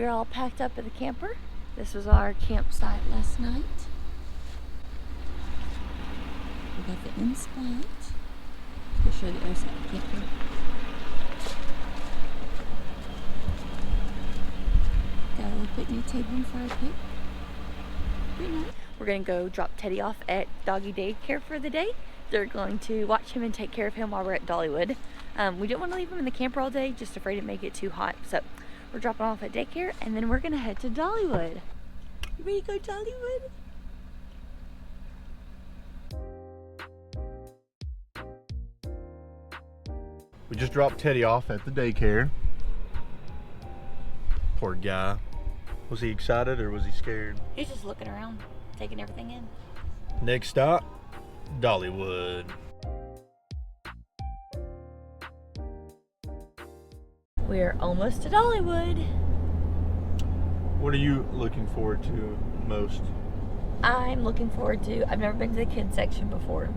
We're all packed up in the camper. This was our campsite last night. We got the in spot. Let's show the other side of the camper. Got a little picnic table and fire pit. Pretty nice. We're gonna go drop Teddy off at doggy daycare for the day. They're going to watch him and take care of him while we're at Dollywood. We didn't want to leave him in the camper all day, just afraid to make it too hot. So we're dropping off at daycare and then we're gonna head to Dollywood. You ready to go Dollywood? We just dropped Teddy off at the daycare. Poor guy. Was he excited or was he scared? He's just looking around, taking everything in. Next stop, Dollywood. We're almost to Dollywood. What are you looking forward to most? I'm looking forward to, I've never been to the kids section before.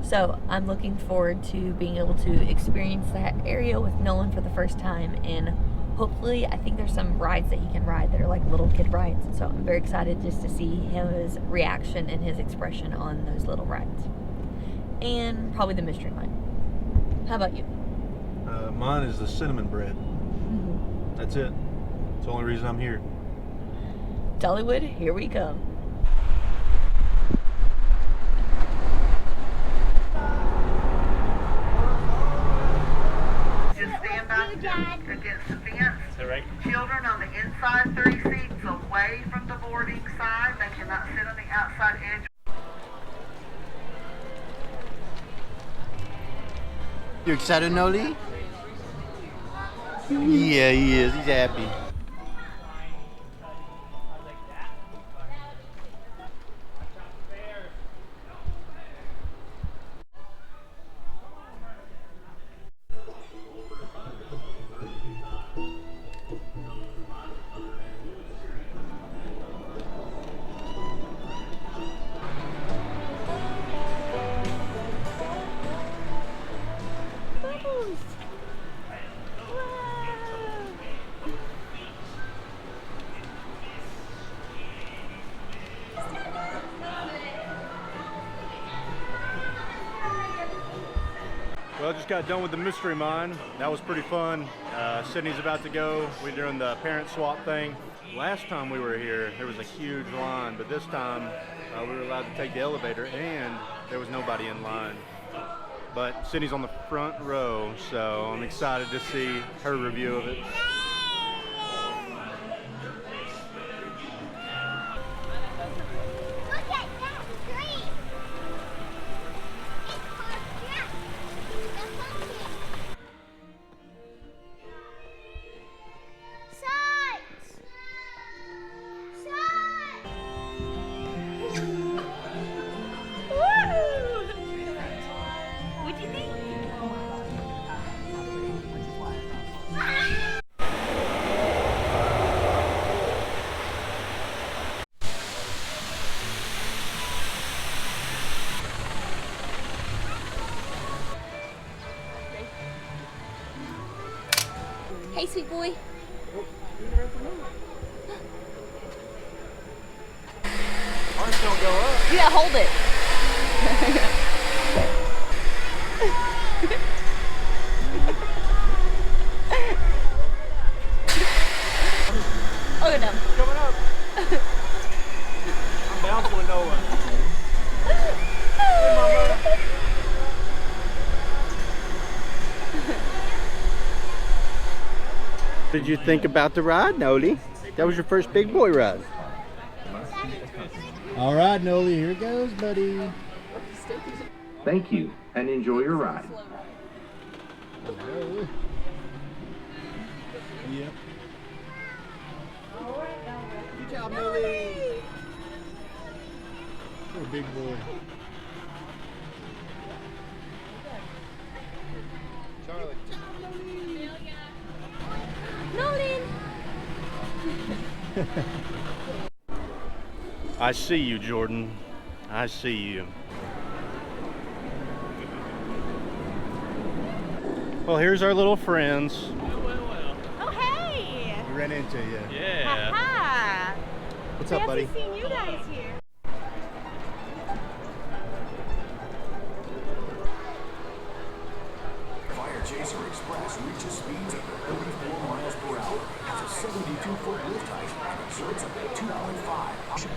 So I'm looking forward to being able to experience that area with Nolan for the first time, and hopefully I think there's some rides that he can ride that are like little kid rides. So I'm very excited just to see his reaction and his expression on those little rides. And probably the mystery mine. How about you? Mine is the cinnamon bread. Mm-hmm. That's it. It's the only reason I'm here. Dollywood, here we come. Just stand back against the fence. Is that right? Children on the inside 3 seats away from the boarding side. They cannot sit on the outside edge. You excited, Noli? Yeah, he is. He's happy. Well, just got done with the mystery mine. That was pretty fun. Sydney's about to go. We're doing the parent swap thing. Last time we were here, there was a huge line, but this time we were allowed to take the elevator and there was nobody in line. But Sydney's on the front row, so I'm excited to see her review of it. Hey, sweet boy. Ours don't go up. You gotta hold it. Oh, no. Coming up. I'm bouncing with Nolan. Hey, Mama. What did you think about the ride, Noli? That was your first big boy ride. All right, Noli, here it goes, buddy. Thank you, and enjoy your ride. Yep. Good job, Noli. What a big boy. Charlie. Nolan. I see you, Jordan. I see you. Well, here's our little friends. Oh, hey. ran into you. Yeah. Hi. What's up, buddy? Fancy seeing you guys here. Fire Chaser Express reaches speeds of 34 miles per hour, has a 72-foot lift height, and exerts up to 2.5.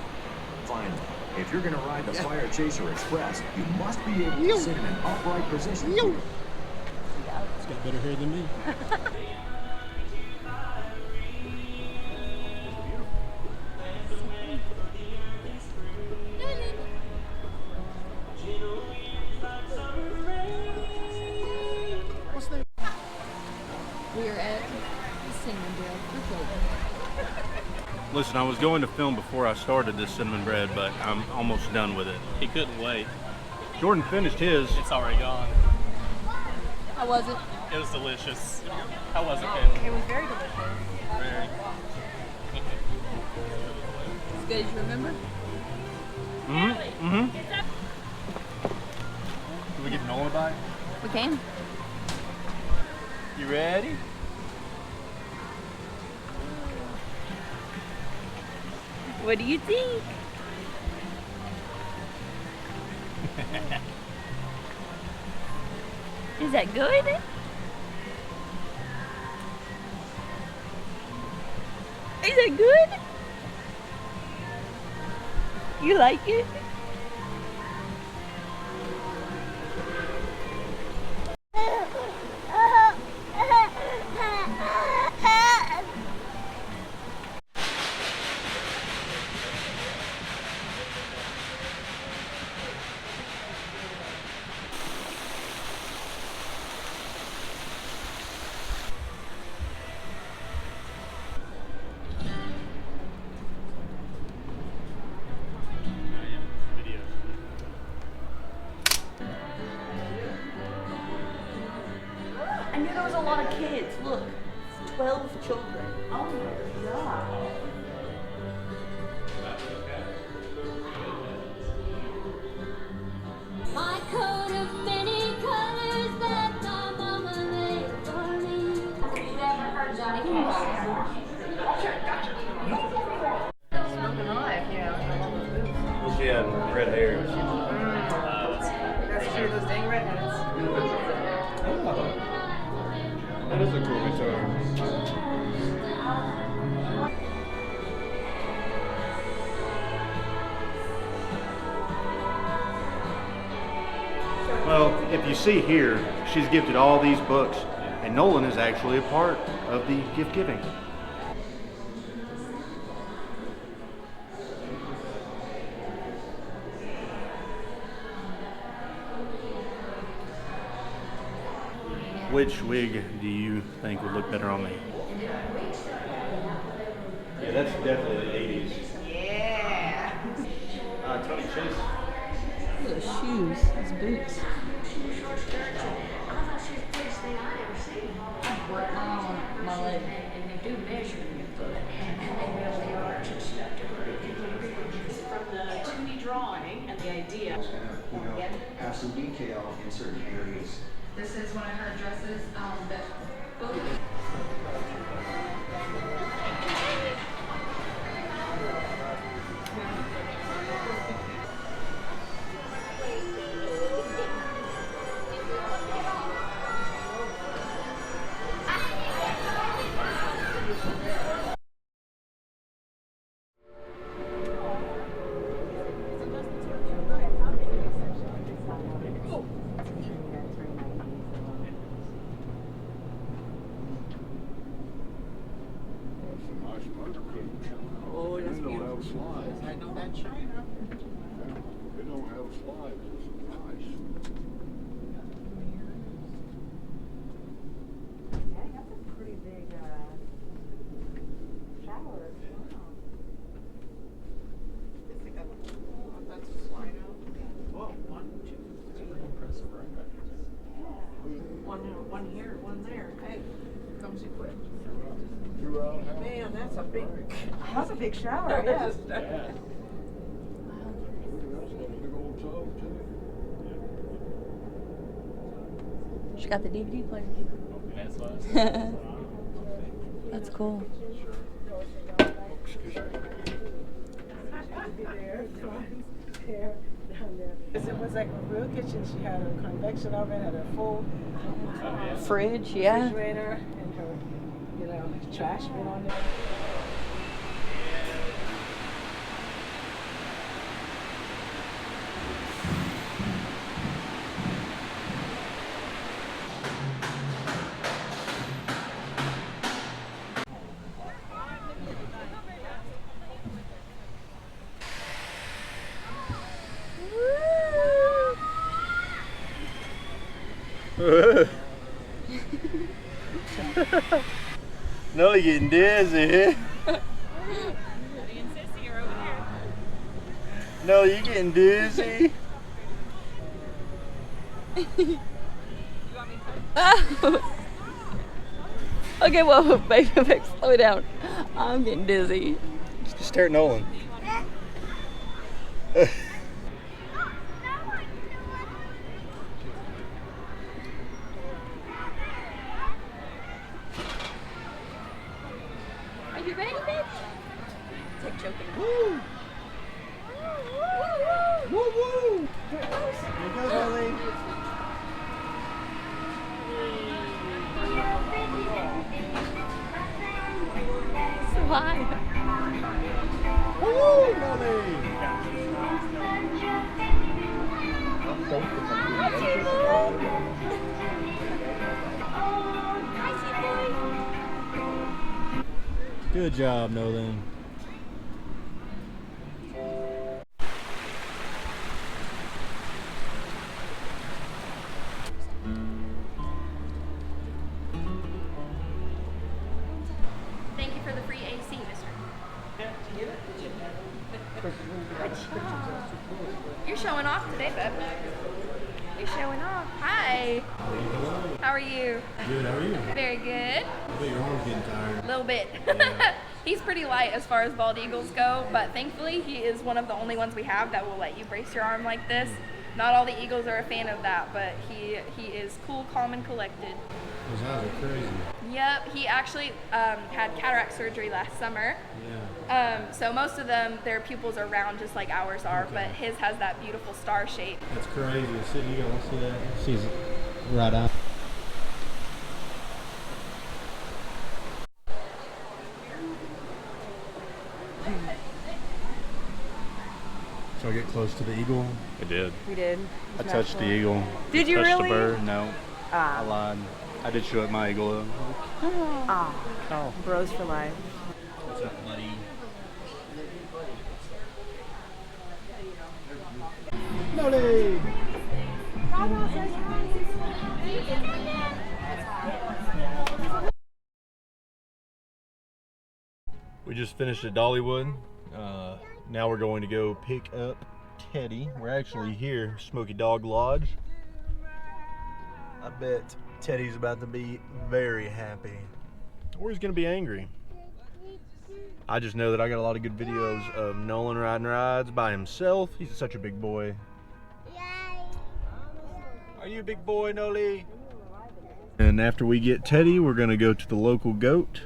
Finally, if you're going to ride the Fire Chaser Express, you must be able to sit in an upright position. It's got better hair than me. We are at the cinnamon bread for children. Listen, I was going to film before I started this cinnamon bread, but I'm almost done with it. He couldn't wait. Jordan finished his. It's already gone. How was it? It was delicious. How was it, Caitlin? It was very delicious. Very. As good as you remember? Can we get Nolan a bite? We can. You ready? What do you think? Is that good? Is that good? You like it? I knew there was a lot of kids. Look, 12 children. Oh my god. My coat of many colors that my mama made for me. You ever heard Johnny Cash? Smoking alive, yeah. Well, she had red hair. That's true, those dang redheads. That is a cool guitar. Well, if you see here, she's gifted all these books, and Nolan is actually a part of the gift giving. Which wig do you think would look better on me? Yeah, that's definitely the 80s. Yeah. Tony Chase. Look at those shoes, those boots. I've worked on my leg, and they do measure your foot, and they really are just stuff to From the 2D drawing and the idea. Have some detail in certain areas. This is one of her dresses that both. Oh, that's beautiful. I know that China. They don't have slides. It's nice. Dang, that's a pretty big shower. Wow. That's a slide out. Whoa, 1, 2, 3. Impressive, right? Yeah. One here, one there. Hey, comes equipped. Man, that's a big shower. Yes. Yeah. She got the DVD player. That's what I said. That's cool. It was like a real kitchen. She had a convection oven, had a full Fridge, yeah. refrigerator, and her, trash bin on there. No, you're getting dizzy. No, you're getting dizzy. Okay, well, baby, slow down. I'm getting dizzy. Just stare at Nolan. Are you ready, bitch? It's like choking. Woo! Woo woo! Here you go, Dolly. So high. Woo, Dolly! Good job, Nolan. Thank you for the free AC, mister. You're showing off today, bub. You're showing off. Hi. How are you? Good, how are you? Very good. I bet your arm's getting tired. A little bit. Yeah. He's pretty light as far as bald eagles go, but thankfully he is one of the only ones we have that will let you brace your arm like this. Not all the eagles are a fan of that, but he is cool, calm, and collected. His eyes are crazy. Yep, he actually had cataract surgery last summer. Yeah. So most of them, their pupils are round just like ours are, but his has that beautiful star shape. That's crazy. The city eagle, see that? She's right out. So I get close to the eagle. I did. We did. I touched the eagle. Did you Touched the really? bird. No, I lied. I did show it my eagle. Oh, bros for life. What's up, buddy? Nolly! We just finished at Dollywood. Now we're going to go pick up Teddy. We're actually here, Smoky Dog Lodge. I bet Teddy's about to be very happy. Or he's gonna be angry. I just know that I got a lot of good videos of Nolan riding rides by himself. He's such a big boy. Are you a big boy, Noli? And after we get Teddy, we're gonna go to the local goat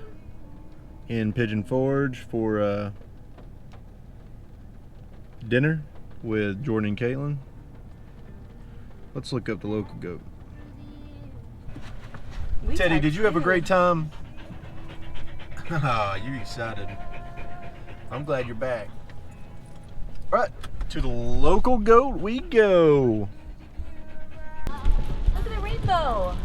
in Pigeon Forge for dinner with Jordan and Caitlin. Let's look up the local goat. Teddy, did you have a great time? Ah, you excited. I'm glad you're back. All right, to the local goat we go. Look at the rainbow.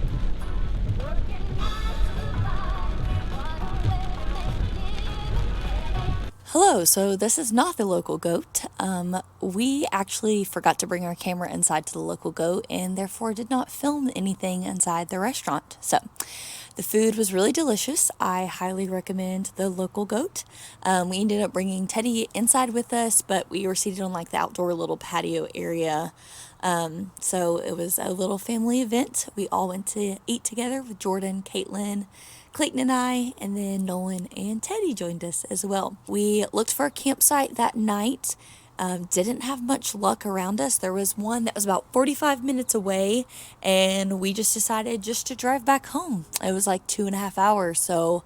Hello, so this is not the local goat. We actually forgot to bring our camera inside to the local goat and therefore did not film anything inside the restaurant. So the food was really delicious. I highly recommend the local goat. We ended up bringing Teddy inside with us, but we were seated on like the outdoor little patio area. So it was a little family event. We all went to eat together with Jordan, Caitlin, Clayton and I, and then Nolan and Teddy joined us as well. We looked for a campsite that night. Didn't have much luck around us. There was one that was about 45 minutes away, and we just decided just to drive back home. It was like 2.5 hours, so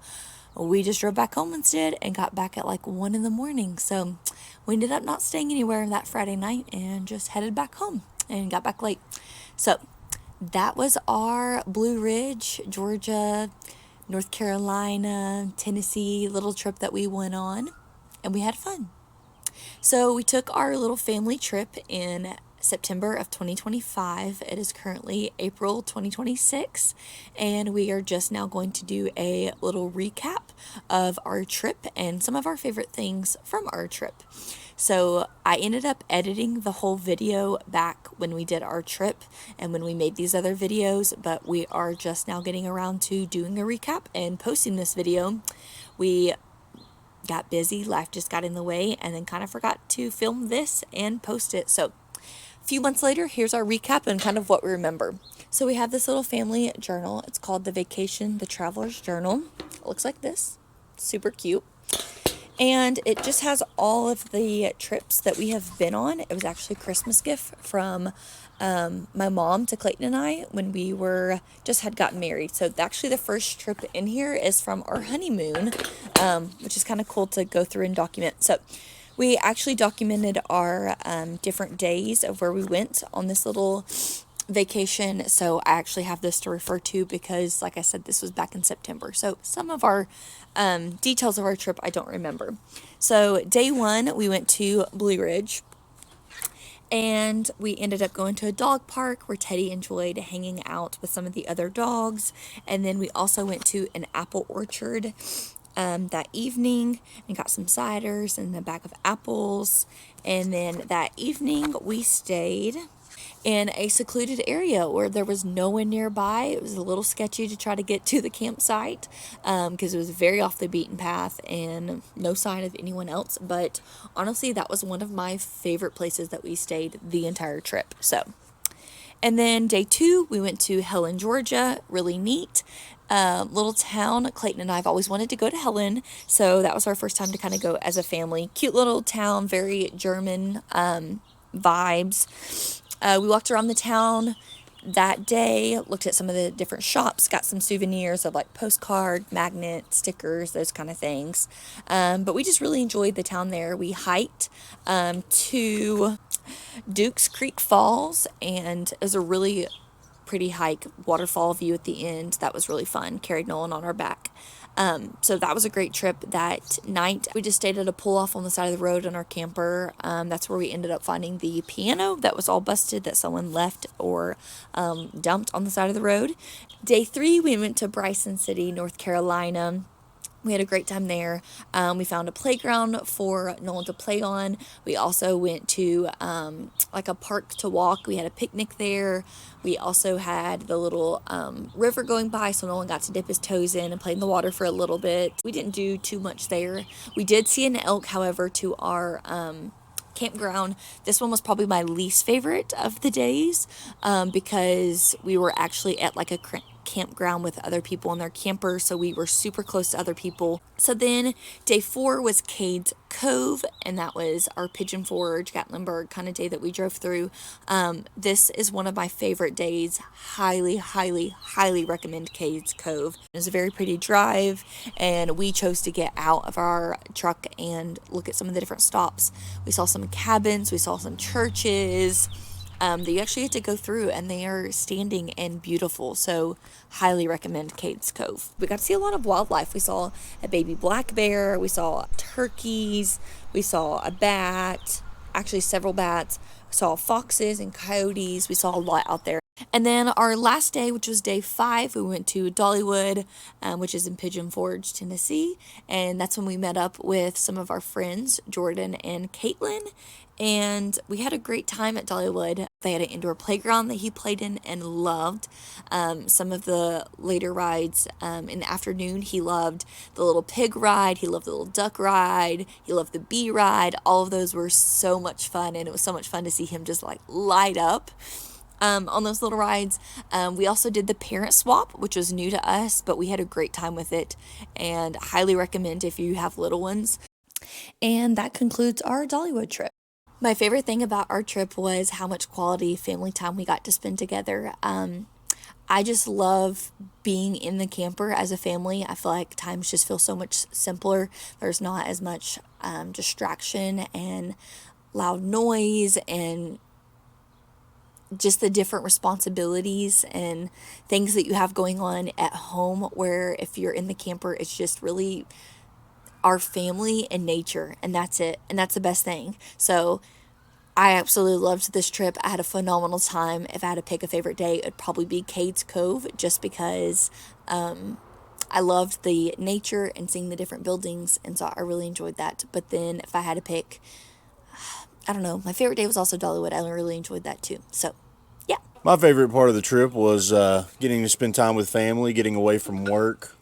we just drove back home instead and got back at like 1 in the morning. So we ended up not staying anywhere that Friday night and just headed back home and got back late. So that was our Blue Ridge, Georgia, North Carolina, Tennessee little trip that we went on, and we had fun. So we took our little family trip in September of 2025. It is currently April 2026, and we are just now going to do a little recap of our trip and some of our favorite things from our trip. So I ended up editing the whole video back when we did our trip and when we made these other videos, but we are just now getting around to doing a recap and posting this video. We got busy, life just got in the way, and then kind of forgot to film this and post it. So a few months later, here's our recap and kind of what we remember. So we have this little family journal. It's called The Traveler's Journal. It looks like this. Super cute. And it just has all of the trips that we have been on. It was actually a Christmas gift from my mom to Clayton and I when we had gotten married. So actually the first trip in here is from our honeymoon, which is kind of cool to go through and document. So we actually documented our different days of where we went on this little vacation. So I actually have this to refer to because, like I said, this was back in September. So some of our details of our trip I don't remember. So day 1, we went to Blue Ridge. And we ended up going to a dog park where Teddy enjoyed hanging out with some of the other dogs. And then we also went to an apple orchard that evening and got some ciders and a bag of apples. And then that evening we stayed in a secluded area where there was no one nearby. It was a little sketchy to try to get to the campsite because it was very off the beaten path and no sign of anyone else. But honestly, that was one of my favorite places that we stayed the entire trip. And then day 2, we went to Helen, Georgia. Really neat. Little town. Clayton and I have always wanted to go to Helen, so that was our first time to kind of go as a family. Cute little town, very German vibes. We walked around the town that day, looked at some of the different shops, got some souvenirs of like postcard, magnet, stickers, those kind of things. But we just really enjoyed the town there. We hiked to Dukes Creek Falls, and it was a really pretty hike, waterfall view at the end. That was really fun. Carried Nolan on our back. So that was a great trip. That night we just stayed at a pull off on the side of the road in our camper. That's where we ended up finding the piano that was all busted that someone left or dumped on the side of the road. Day 3, we went to Bryson City, North Carolina. We had a great time there. We found a playground for Nolan to play on. We also went to like a park to walk. We had a picnic there. We also had the little river going by, so Nolan got to dip his toes in and play in the water for a little bit. We didn't do too much there. We did see an elk, however, to our campground. This one was probably my least favorite of the days because we were actually at like a campground with other people in their campers, so we were super close to other people. So then day 4 was Cades Cove, and that was our Pigeon Forge, Gatlinburg kind of day that we drove through. This is one of my favorite days. Highly, highly, highly recommend Cades Cove. It was a very pretty drive, and we chose to get out of our truck and look at some of the different stops. We saw some cabins, we saw some churches that you actually get to go through, and they are standing and beautiful. So highly recommend Cades Cove. We got to see a lot of wildlife. We saw a baby black bear, we saw turkeys, we saw a bat, actually several bats, we saw foxes and coyotes. We saw a lot out there. And then our last day, which was day 5, we went to Dollywood, which is in Pigeon Forge, Tennessee. And that's when we met up with some of our friends, Jordan and Caitlin. And we had a great time at Dollywood. They had an indoor playground that he played in and loved. Some of the later rides in the afternoon, he loved the little pig ride. He loved the little duck ride. He loved the bee ride. All of those were so much fun. And it was so much fun to see him just like light up on those little rides. We also did the parent swap, which was new to us, but we had a great time with it and highly recommend if you have little ones. And that concludes our Dollywood trip. My favorite thing about our trip was how much quality family time we got to spend together. I just love being in the camper as a family. I feel like times just feel so much simpler. There's not as much distraction and loud noise and just the different responsibilities and things that you have going on at home, where if you're in the camper, it's just really our family and nature, and that's it. And that's the best thing. So I absolutely loved this trip. I had a phenomenal time. If I had to pick a favorite day, it'd probably be Cades Cove, just because I loved the nature and seeing the different buildings, and so I really enjoyed that. But then if I had to pick, I don't know, my favorite day was also Dollywood. I really enjoyed that too. So, yeah. My favorite part of the trip was getting to spend time with family, getting away from work,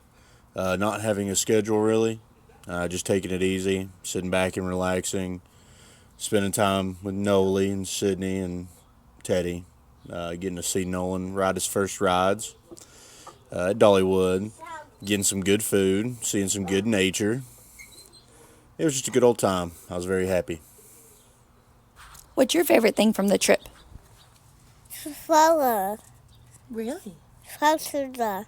not having a schedule really, just taking it easy, sitting back and relaxing. Spending time with Noli and Sydney and Teddy, getting to see Nolan ride his first rides at Dollywood, getting some good food, seeing some good nature. It was just a good old time. I was very happy. What's your favorite thing from the trip? Flower. Really? Flower. Sugar.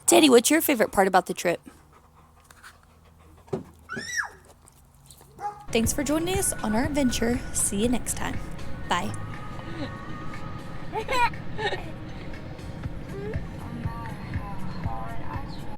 Teddy, what's your favorite part about the trip? Thanks for joining us on our adventure. See you next time. Bye.